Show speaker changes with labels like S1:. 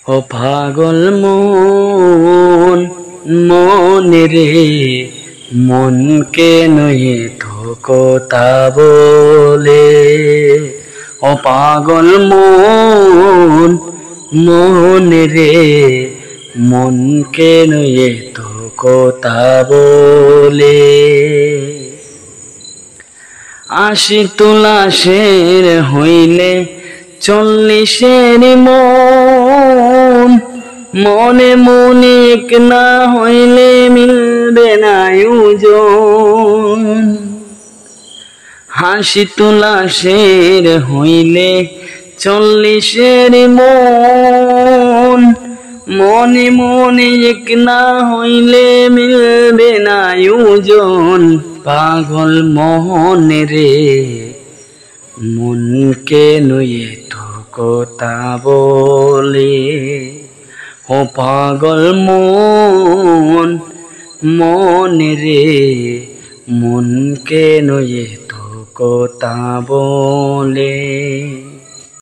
S1: ও পাগল মন মন রে মন কেন তো কথা বলে ও পাগল মন মন রে মন কেন তো কথা বলে আশি তুলাশের হইলে 40 মন মনে মনে এক না হইলে মিলবে না ওজন হাসি তুলাশের হইলে 40 মন মনে মনে এক না হইলে মিলবে না ওজন পাগল মন রে মন কেন তো কথা বলে ও পাগল মন মন রে মন কেন তো কথা বলে।